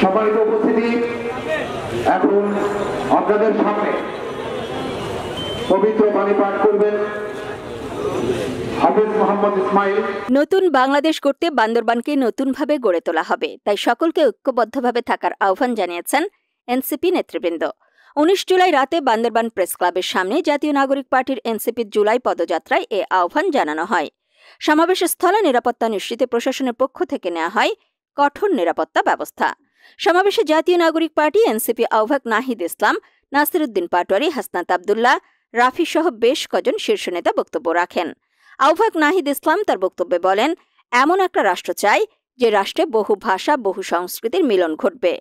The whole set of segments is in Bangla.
সম্মানিত উপস্থিতি, এখন আপনাদের সামনে পবিত্র বাণী পাঠ করবেন হাফেজ মোহাম্মদ ইসমাইল। নতুন বাংলাদেশ গড়তে বান্দরবানকে নতুনভাবে গড়ে তোলা হবে, তাই সকলকে ঐক্যবদ্ধভাবে থাকার আহ্বান জানিয়েছেন এনসিপি নেতৃবৃন্দ। 19 জুলাই রাতে বান্দরবান প্রেস ক্লাবের সামনে জাতীয় নাগরিক পার্টির এনসিপির জুলাই পদযাত্রায় এ আহ্বান জানানো হয়। সমাবেশ স্থলে নিরাপত্তা নিশ্চিতে প্রশাসনের পক্ষ থেকে নেওয়া হয় কঠোর নিরাপত্তা ব্যবস্থা। সমাবেশে জাতীয় নাগরিক পার্টি এনসিপি আহ্বায়ক নাহিদ ইসলাম, নাসিরউদ্দিন পাটোয়ারি, হাসনাত আবদুল্লাহ, রাফি সহ বেশ কজন শীর্ষ নেতা বক্তব্য রাখেন। আহ্বায়ক নাহিদ ইসলাম তার বক্তব্যে বলেন, এমন একটা রাষ্ট্র চাই যে রাষ্ট্রে বহু ভাষা, বহু সংস্কৃতির মিলন ঘটবে।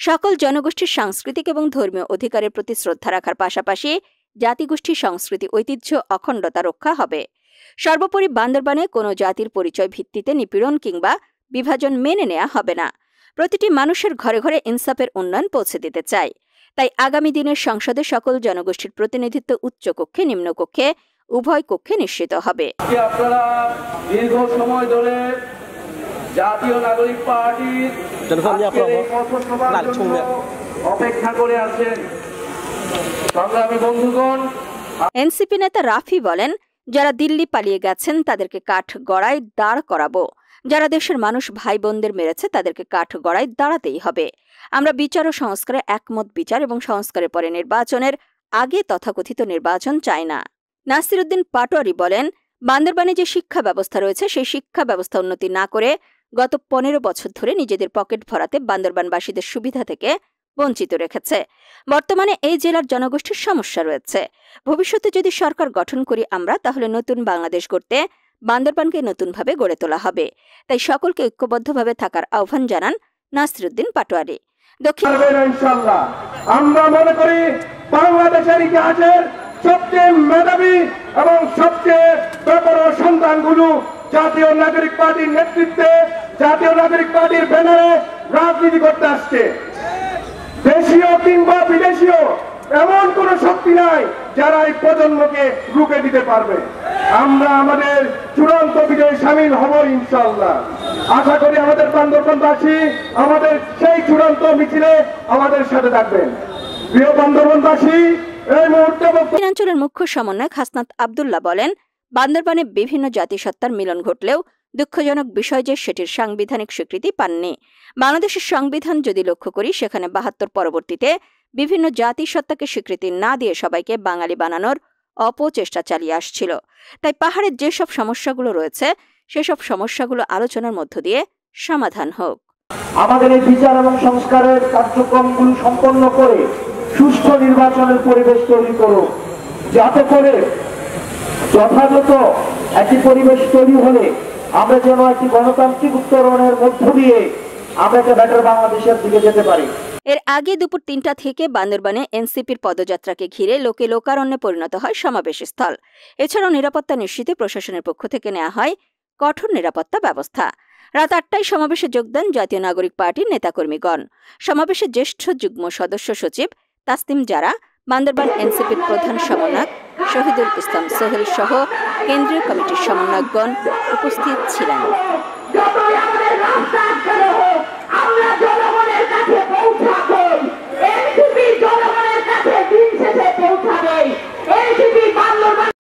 সকল জনগোষ্ঠীর সাংস্কৃতিক এবং ধর্মীয় অধিকারের প্রতি শ্রদ্ধা রাখার পাশাপাশি জাতিগোষ্ঠীর সংস্কৃতি, ঐতিহ্য, অখণ্ডতা রক্ষা হবে। সর্বোপরি বান্দরবানে কোনো জাতির পরিচয় ভিত্তিতে নিপীড়ন কিংবা বিভাজন মেনে নেওয়া হবে না। প্রতিটি মানুষের ঘরে ঘরে ইনসাফের উন্নয়ন পৌঁছে দিতে চাই। তাই আগামী দিনের সংসদে সকল জনগোষ্ঠীর প্রতিনিধিত্ব উচ্চ কক্ষে, নিম্ন কক্ষে, উভয় কক্ষে নিশ্চিত হবে। আপনারা দীর্ঘ সময় ধরে জাতীয় নাগরিক পার্টির অপেক্ষা করে আছেন। সংগ্রামী বন্ধুগণ, এনসিপি নেতা রাফি বলেন, যারা দিল্লি পালিয়ে গেছেন তাদেরকে কাঠ গড়ায় দাঁড় করাবো। যারা দেশের মানুষ ভাই বোনদের মেরেছে তাদেরকে কাঠ গড়ায় দাঁড়াতেই হবে। আমরা বিচার ও সংস্কারে একমত, বিচার এবং সংস্কারের পরে নির্বাচনের আগে তথাকথিত নির্বাচন চাই না। নাসিরউদ্দিন পাটোয়ারি বলেন, বান্দরবানে যে শিক্ষা ব্যবস্থা রয়েছে সেই শিক্ষা ব্যবস্থা উন্নতি না করে গত 15 বছর ধরে নিজেদের পকেট ভরাতে বান্দরবানবাসীদের সুবিধা থেকে বঞ্চিত রেখেছে। বর্তমানে এই জেলার জনগোষ্ঠীর সমস্যা রয়েছে। ভবিষ্যতে যদি সরকার গঠন করি আমরা, তাহলে নতুন বাংলাদেশ গড়তে বান্দরবানকে নতুনভাবে গড়ে তোলা হবে। তাই সকলকে ঐক্যবদ্ধভাবে থাকার আহ্বান জানান নাসিরউদ্দিন পাটোয়ারি। ইনশাআল্লাহ আমরা মনে করি বাংলাদেশের ইতিহাসের সবচেয়ে মেধাবী এবং সবচেয়ে বড় সন্তানগুলো জাতীয় নাগরিক পার্টির নেতৃত্বে, জাতীয় নাগরিক পার্টির ব্যানারে রাজনীতি করতে আসছে। দেশীয় কিংবা বিদেশীয় এমন কোন শক্তি নাই যারা এই প্রজন্মকে রুখে দিতে পারবে। আমরা আমাদের চূড়ান্ত বিজয়ে সামিল হব ইনশাআল্লাহ। আশা করি আমাদের বান্দরবানবাসী আমাদের সেই চূড়ান্ত মিছিলে আমাদের সাথে থাকবেন। প্রিয় বান্দরবানবাসী, এই মুহূর্তে দক্ষিণাঞ্চলের মুখ্য সমন্বয়ক হাসনাত আবদুল্লাহ বলেন, বান্দরবানে বিভিন্ন জাতিসত্তার মিলন ঘটলেও দুঃখজনক বিষয় যে সেটির সাংবিধানিক স্বীকৃতি পাননি। বাংলাদেশের সংবিধান যদি লক্ষ্য করি, সেখানে 72 পরবর্তীতে বিভিন্ন জাতিসত্তাকে স্বীকৃতি না দিয়ে সবাইকে বাঙালি বানানোর অপচেষ্টা চালিয়ে আসছিল। তাই পাহাড়ের যেসব সমস্যাগুলো রয়েছে সেসব সমস্যাগুলো আলোচনার মধ্য দিয়ে সমাধান হোক। আমাদের এই বিচার এবং সংস্কারের কার্যক্রমগুলো সম্পন্ন করে সুষ্ঠু নির্বাচনের পরিবেশ তৈরি করুক, যাতে করে যথাযথ একটি পরিবেশ তৈরি হলে আমরা যেন একটি গণতান্ত্রিক উত্তরণের মধ্য দিয়ে আমরা একটা বেটার বাংলাদেশের দিকে যেতে পারি। এর আগে দুপুর 3টা থেকে বান্দরবানে এনসিপির পদযাত্রাকে ঘিরে লোকে লোকারণ্যে পরিণত হয় সমাবেশ স্থল। এছাড়াও নিরাপত্তা নিশ্চিতে প্রশাসনের পক্ষ থেকে নেওয়া হয় কঠোর নিরাপত্তা ব্যবস্থা। রাত 8টায় সমাবেশে যোগ দেন জাতীয় নাগরিক পার্টির নেতাকর্মীগণ। সমাবেশে জ্যেষ্ঠ যুগ্ম সদস্য সচিব তাসনিম জারা, বান্দরবান এনসিপির প্রধান সমন্বয়ক শহীদুল ইসলাম সোহেল সহ কেন্দ্রীয় কমিটির সমন্বয়কগণ উপস্থিত ছিলেন। আমরা জনগণের কাছে পৌঁছাবো, এনসিপি জনগণের কাছে দিন শেষে পৌঁছাবে। এনসিপি বান্দরবান